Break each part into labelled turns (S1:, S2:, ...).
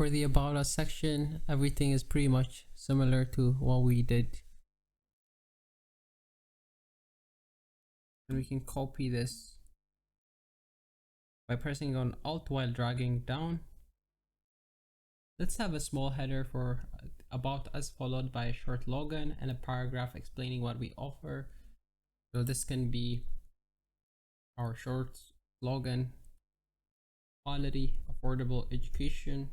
S1: For the About Us section, everything is pretty much similar to what we did. And we can copy this by pressing on Alt while dragging down. Let's have a small header for About Us followed by a short login and a paragraph explaining what we offer. So this can be our short login: quality, affordable education.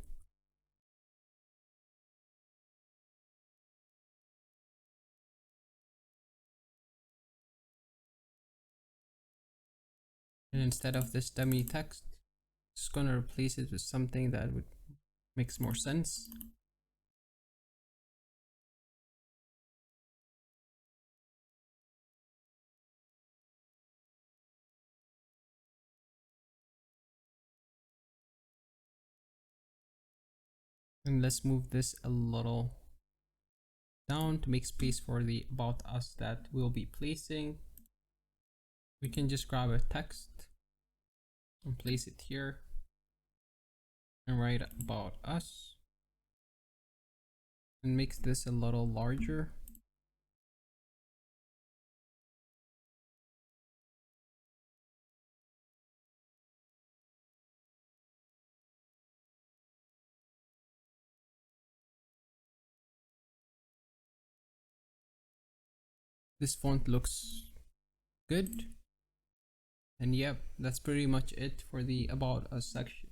S1: And instead of this dummy text, just gonna replace it with something that would makes more sense. And let's move this a little down to make space for the About Us that we'll be placing. We can just grab a text and place it here and write About Us and makes this a little larger. This font looks good. And yep, that's pretty much it for the About Us section.